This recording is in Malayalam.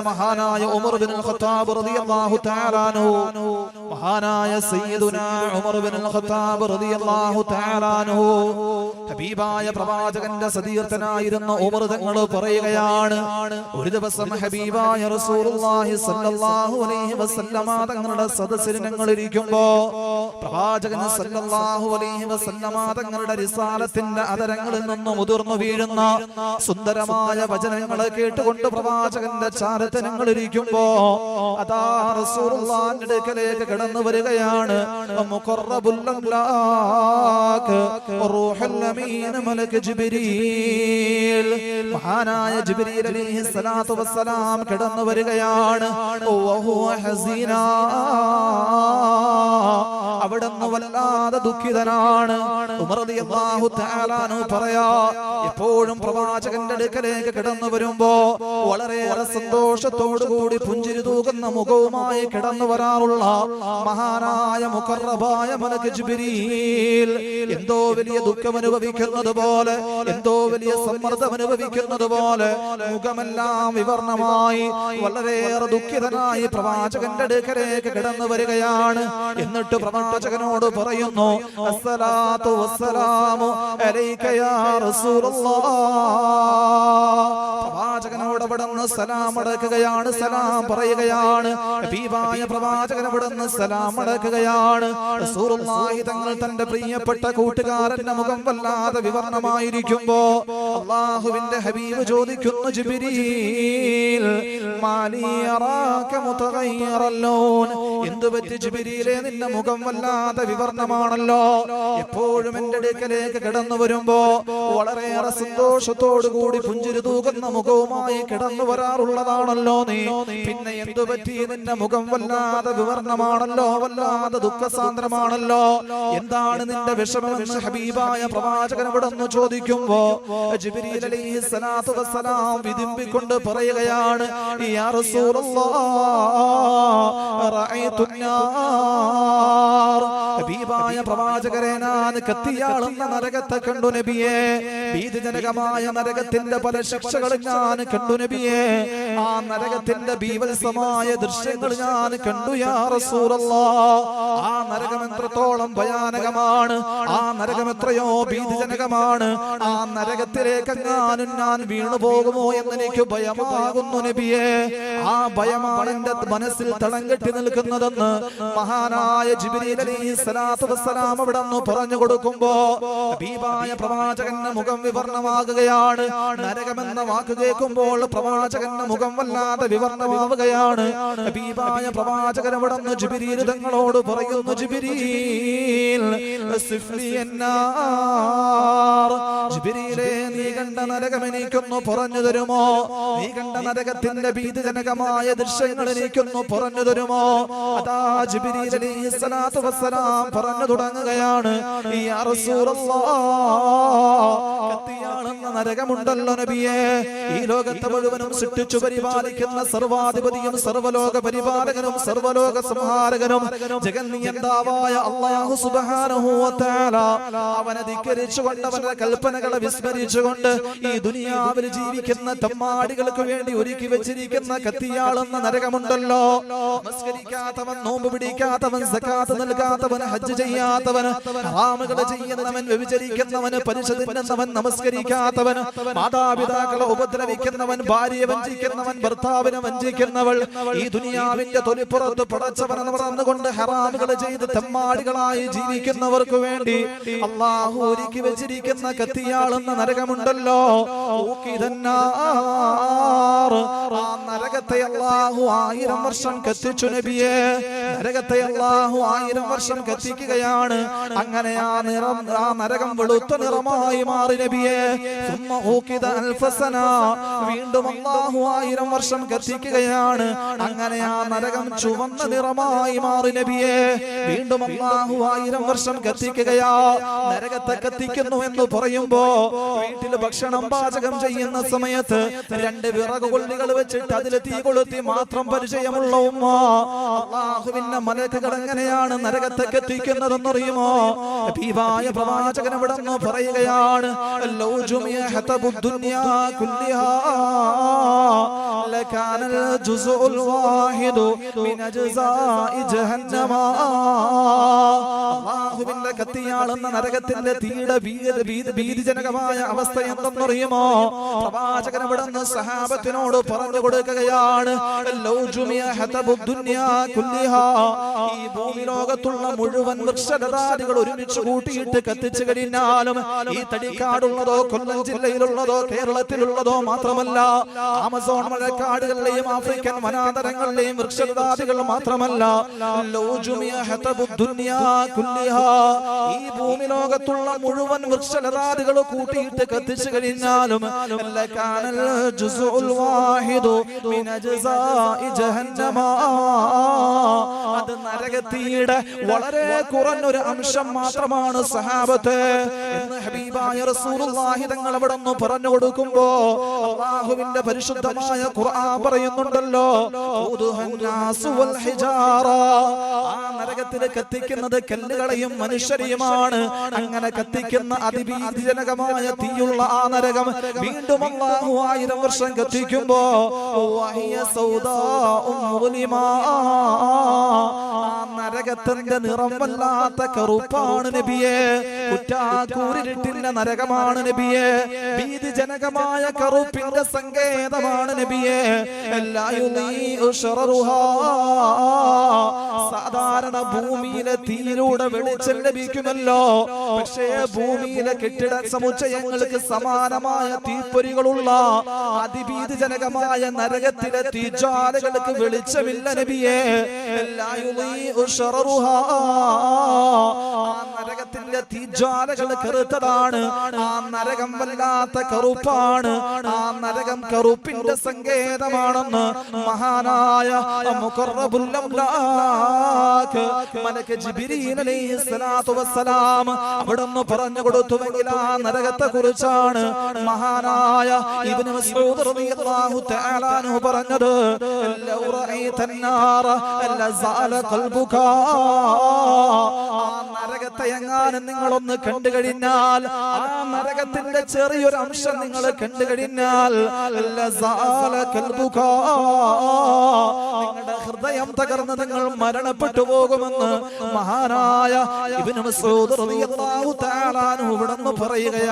മഹാനായ ഉമർ ഇബ്നുൽ ഖത്താബ് റളിയല്ലാഹു തആല അൻഹു, മഹാനായ സയ്യിദുനാ ഉമർ ഇബ്നുൽ ഖത്താബ് റളിയല്ലാഹു തആല അൻഹു, ഹബീബായ പ്രവാചകന്റെ സതീർത്ഥനായിരുന്ന ഉമർ തങ്ങൾ പറയുകയാണ്, ഒരു ദിവസം ഹബീബായ റസൂലുള്ളാഹി സ്വല്ലല്ലാഹു അലൈഹി വസല്ലമ തങ്ങളുടെ സദസ്സിൽ ഞങ്ങൾ ഇരിക്കുമ്പോ പ്രവാചകൻ സ്വല്ലല്ലാഹു അലൈഹി വസല്ലമ തങ്ങളുടെ റിസാലത്തിന്റെ അതരങ്ങളിൽ നിന്ന് മുതിർന്നു വീഴുന്ന സുന്ദരമായ വചനങ്ങൾ കേട്ടുകൊണ്ട് പ്രവാചകന്റെ ചാരത്ത് ഞങ്ങൾ ഇരിക്കുമ്പോ അതാ റസൂലുള്ളാഹിന്റെ അടുക്കലേക്ക് കടന്നു വരികയാണ് മുഖറബുൽ അംലാക് റൂഹുൽ അമീൻ മലക് ജിബ്രീൽ, മഹാനായ ജിബ്രീൽ അലൈഹിസ്സലാത്തു വസ്സലാം കടന്നു വരികയാണ്. വഹുവ ഹസീന, അവിടുന്ന് വല്ലാതെ ദുഃഖിതനാണ്. ഉമർ റളിയല്ലാഹു തആല അൻഹു പറയാ, എപ്പോഴും പ്രവാചകന്റെ അടുക്കലേക്ക് കടന്നു വരുമ്പോ വളരെയേറെ സന്തോഷത്തോടു കൂടി പുഞ്ചിരി തൂകുന്ന മുഖവുമായി കടന്നു വരാറുള്ള മഹാനായ മുഖറബായ മലക് ജിബ്രീൽ എന്തോ വലിയ ദുഃഖം അനുഭവിക്കുന്നത് പോലെ, എന്തോ വലിയ സമ്മർദ്ദം അനുഭവിക്കുന്നത് പോലെ മുഖമെല്ലാം വിവർണമായി വളരെയേറെ ദുഃഖിതനായി പ്രവാചകന്റെ അടുക്കലേക്ക് കടന്നു വരികയാണ്. എന്നിട്ട് പ്രവാചകനോട് പറയുന്നു, അസ്സലാത്തു വസ്സലാമു അലൈക യാ റസൂലല്ലാഹ്. പ്രവാചകനോട് അവിടുന്ന് സലാം അടക്കുകയാണ്, സലാം പറയുകയാണ്. ഹബീബായ പ്രവാചകൻ അവിടുന്ന് സലാം അടക്കുകയാണ്. റസൂലുള്ളാഹി തങ്ങൾ തന്റെ പ്രിയപ്പെട്ട കൂട്ടുകാരന്റെ മുഖം വല്ലാതെ വിവർണമായിരിക്കുമ്പോ അല്ലാഹുവിന്റെ ഹബീബ് ചോദിക്കുന്നു, ജിബ്രീൽ മാലി യറാക മുതഗയ്യിറൽ ലൗൻ, എന്തു പറ്റി ജിബ്രീലേ, നിന്റെ മുഖം വല്ലാതെ വിവർണമാണല്ലോ. എപ്പോഴും എന്റെ അടുക്കലേക്ക് കടന്നു വരുമ്പോ വളരെയേറെ സന്തോഷത്തോടു കൂടി പുഞ്ചിരി തൂകുന്ന മുഖവുമായി കിടന്നു വരാറുള്ളതാണല്ലോ നീ, പിന്നെ എന്തു പറ്റി നിന്റെ മുഖം വല്ലാതെ വിവർണമാണല്ലോ, വല്ലാതെ ദുഃഖസാന്ദ്രമാണല്ലോ, എന്താണ് നിന്റെ വിഷമമെന്ന് ഹബീബായ പ്രവാചകൻ ഇവിടുന്ന് ചോദിക്കുമ്പോ ജിബ്രീൽ അലൈഹിസ്സലാത്തു വസ്സലാം വിതുമ്പിക്കൊണ്ട് പറയുകയാണ്, യാ റസൂലല്ലാഹ് റഅയ്തുന്നാർ, ഹബീബായ പ്രവാചകരെ, ഞാൻ കത്തിയാളുന്ന നരകത്തെ കണ്ടു നബിയേ, ഭീതിജനകമായ നരകത്തിന്റെ പല ശിക്ഷകളും ഞാൻ കണ്ടു നബിയേ, ആ നരകത്തിന്റെ ബീഭത്സമായ ദൃശ്യങ്ങൾ ഞാൻ കണ്ടു യാ റസൂലല്ലാഹ്. ആ നരകം എത്രത്തോളം ഭയാനകമാണ്, ആ നരകം എത്രയോ ഭീതിജനകമാണ്, ആ നരകത്തിലേക്ക് എങ്ങാനും ഞാൻ വീണു പോകുമോ എന്നെനിക്ക് ഭയമാകുന്നു നബിയേ. ആ ഭയമാണ് എന്റെ മനസ്സിൽ തളം കെട്ടി നിൽക്കുന്നതെന്ന് മഹാനായ ജിബ്രീൽ അലൈഹിസ്സലാത്തു വസ്സലാം അവിടുന്ന് പറഞ്ഞു കൊടുക്കുമ്പോ ഹബീബായ പ്രവാചകന്റെ മുഖം വിവർണമാകുകയാണ്. നരകമെന്ന വാക്ക് കേൾക്കുമ്പോൾ പ്രവാചകന്റെ മുഖം വല്ലാതെ വിവർണമാവുകയാണ്. ഹബീബായ പ്രവാചകൻ അവിടുന്ന് ജിബ്രീൽ തങ്ങളോട് പറയുന്നു, ജിബ്രീൽ ജിബ്രീലേ, നീ കണ്ട നരകം എനിക്കൊന്ന് പറഞ്ഞു തരുമോ, നീ കണ്ട നരകത്തിന്റെ ഭീതിജനകമായ ദൃശ്യങ്ങൾ എനിക്കൊന്ന് പറഞ്ഞു തരുമോ. അതാ ജിബ്രീൽ അലൈഹിസ്സലാത്തു വസ്സലാം പറഞ്ഞു തുടങ്ങുകയാണ്, യാ റസൂലല്ലാഹ്, കത്തിയാളുന്ന നരകമുണ്ടല്ലോ നബിയേ, ഈ ലോകത്തെ മുഴുവനും സൃഷ്ടിച്ചു പരിപാലിക്കുന്ന സർവാധിപതിയും സർവലോക പരിപാലകനും സർവലോക സംഹാരകനും ജഗന്നിയന്താവായ അല്ലാഹു സുബ്ഹാനഹു വ തആല, അവനെ ധിക്കരിച്ചുകൊണ്ട് അവന്റെ കൽപ്പനകളെ വിസ്മരിച്ചുകൊണ്ട് ഈ ദുനിയാവിൽ ജീവിക്കുന്ന തമ്മാടികൾക്ക് വേണ്ടി ഒരുക്കി വെച്ചിരിക്കുന്ന കത്തിയാളുന്ന നരകമുണ്ടല്ലോ. നമസ്കരിക്കാത്തവൻ, നോമ്പ് പിടിക്കാത്തവൻ, സകാത്ത് നൽകാത്തവൻ, ഹജ്ജ് ചെയ്യാത്തവൻ, ഹറാമുകൾ ചെയ്യുന്നവൻ, വ്യഭിചരിക്കുന്നവൻ, പലിശ തിന്നുന്നവൻ, നമസ്കരിക്കാത്തവൻ, മാതാപിതാക്കളെ ഉപദ്രവിക്കുന്നവൻ, ഭാര്യയെ വഞ്ചിക്കുന്നവൻ, ഭർത്താവിനെ വഞ്ചിക്കുന്നവൾ, ഈ ദുനിയാവിന്റെ തൊലിപ്പുറത്ത് പടച്ചവനെന്ന് പറഞ്ഞുകൊണ്ട് ഹറാമുകൾ ചെയ്ത് തെമ്മാടികളായി ജീവിക്കുന്നവർക്ക് വേണ്ടി അല്ലാഹു ഒരുക്കി വെച്ചിരിക്കുന്ന കത്തിയാളുന്ന നരകമുണ്ടല്ലോ. ആ നരകത്തെ അല്ലാഹു 1000 വർഷം കത്തിച്ചു നബിയെ, നരകത്തെ അല്ലാഹു 1000 വർഷം കത്തിക്കുകയാണ്. അങ്ങനെ ആ നരകം വെളുത്ത നിറമായി മാറി നബിയെ. വീണ്ടും അല്ലാഹു 1000 വർഷം കത്തിക്കുകയാണ്. അങ്ങനെ ആ നരകം ചുവന്ന നിറമായി മാറി നബിയെ. വീണ്ടും അല്ലാഹു 1000 വർഷം കത്തിക്കുകയാ. നരകത്തെ കത്തിക്കുന്നു എന്ന് പറയുമ്പോ വീട്ടിൽ ഭക്ഷണം പാചകം ചെയ്യുന്ന സമയത്ത് 2 വിറക് കൊള്ളികൾ വെച്ചിട്ട് അതിൽ തീ കൊളുത്തി മാത്രം പരിചയമുള്ള ഉമ്മ, അല്ലാഹുവിന്റെ മലക്കുകൾ എങ്ങനെയാണ് നരകത്തെ കത്തിക്കുന്നതെന്നറിയുമോ? ഹബീബായ പ്രവാചകൻ ഇവിടുന്ന് പറയുകയാണ്, ലകാനൽ ജുസ്ഉൽ വാഹിദു മിൻ അജ്സാഇ ജഹന്നമ. അല്ലാഹുവിന്റെ കത്തിയാളുന്ന നരകത്തിന്റെ തീയുടെ ഭീതിജനകമായ അവസ്ഥ എന്തെന്നറിയുമോ? പ്രവാചകൻ ഇവിടുന്ന് സഹാബത്തിനോട് പറഞ്ഞു കൊടുക്കുകയാണ്, ലൗ ജുമിഅ ഹതബുദ് ദുനിയാ കുല്ലിഹാ, ഈ ഭൂമി ലോകത്തുള്ള മുഴുവൻ വൃക്ഷലതാദികൾ ഒരുമിച്ച് കൂട്ടിയിട്ട് കത്തിച്ചു കഴിഞ്ഞാലും ഈ തടിക്കാടുള്ളതോ കൊല്ലം ജില്ലയിലുള്ളതോ കേരളത്തിലുള്ളതോ മാത്രമല്ല, ആമസോൺ മഴക്കാടുകളിലെയും ആഫ്രിക്കൻ വനാന്തരങ്ങളിലെയും വൃക്ഷലതാദികൾ മാത്രമല്ല, ലൗ ജുമിഅ ഹതബുദ് ദുനിയാ കുല്ലിഹാ, ഈ ഭൂമി ലോകത്തുള്ള മുഴുവൻ വൃക്ഷലതാദികൾ കൂട്ടിയിട്ട് കത്തിച്ചു കഴിഞ്ഞാലും ലകാനൽ ജുസ്ഉൽ വാഹിദു മിൻ അജ്സാഇ ജഹന്നമ, അത് നരകത്തിയുടെ വളരെ കുറഞ്ഞൊരു അംശം മാത്രമാണ് സഹാബത്ത് എന്ന് ഹബീബായ റസൂലുള്ളാഹി തങ്ങൾ അവിടെ നിന്ന് പറഞ്ഞു കൊടുക്കുമ്പോ അല്ലാഹുവിന്റെ പരിശുദ്ധമായ ഖുർആൻ പറയുന്നുണ്ടല്ലോ, ഉദ്ഹന്നാസു വൽ ഹിജാറ, ആ നരകത്തിൽ കത്തിക്കുന്നത് കല്ലുകളെയും മനുഷ്യരെയുമാണ്. അങ്ങനെ കത്തിക്കുന്ന അതിഭീതിജനകമായ തീയുള്ള ആ നരകം വീണ്ടും അല്ലാഹു 1000 വർഷം കത്തിക്കുമ്പോ വഹിയ സൗദാഉ മുളിമാ, ആ നരകത്തിന്റെ നിറം വല്ലാത്ത കറുപ്പാണ് നബിയെ, കുറ്റാക്കൂരിട്ടിന്റെ നരകമാണ് നബിയെ, ഭീതിജനകമായ കറുപ്പിന്റെ സങ്കേതമാണ് നബിയെ. സാധാരണ ഭൂമിയിലെ തീയിലൂടെ വെളിച്ചം ലഭിക്കുമല്ലോ, പക്ഷേ ഭൂമിയിലെ കെട്ടിട സമുച്ചയങ്ങൾക്ക് സമാനമായ തീപ്പൊരികളുള്ള അതിഭീതിജനകമായ നരകത്തിലെ തീജ്വാലകൾക്ക് വെളിച്ചമില്ല നബിയെ. നരകത്തിന്റെ തീജ്വാലകൾ കറുത്തതാണ്, ആ നരകം വല്ലാത്ത കറുപ്പാണ്, ആ നരകം കറുപ്പിന്റെ സങ്കേതമാണെന്ന് മഹാനായ മുഖറബുൽ അംലാഖ് മലക്ക് ജിബ്രീൽ അലൈഹിസ്സലാത്തു വസ്സലാം അവിടുന്ന് പറഞ്ഞു കൊടുത്തുവെങ്കിൽ ആ നരകത്തെ കുറിച്ചാണ് മഹാനായ ഇബ്നു മസ്ഊദ് റളിയല്ലാഹു തആല അൻഹു പറഞ്ഞത്, ലൗ റഅയ്തൻ നാറ ലസാല ഖൽബുക, ആ നരകത്തെ എങ്ങാനും നിങ്ങളൊന്ന് കണ്ടു കഴിഞ്ഞാൽ, ആ നരകത്തിന്റെ ചെറിയൊരു അംശം നിങ്ങൾ കണ്ടു കഴിഞ്ഞാൽ ലസാല ഖൽബുക, നിങ്ങളുടെ ഹൃദയം തകർന്ന് നിങ്ങൾ മരണപ്പെട്ടു പോകുമെന്ന് മഹാനായ ഇബ്നു മസ്ഊദ് റളിയല്ലാഹു തആല അൻഹു ഇവിടുന്ന് പറയുകയാണ്.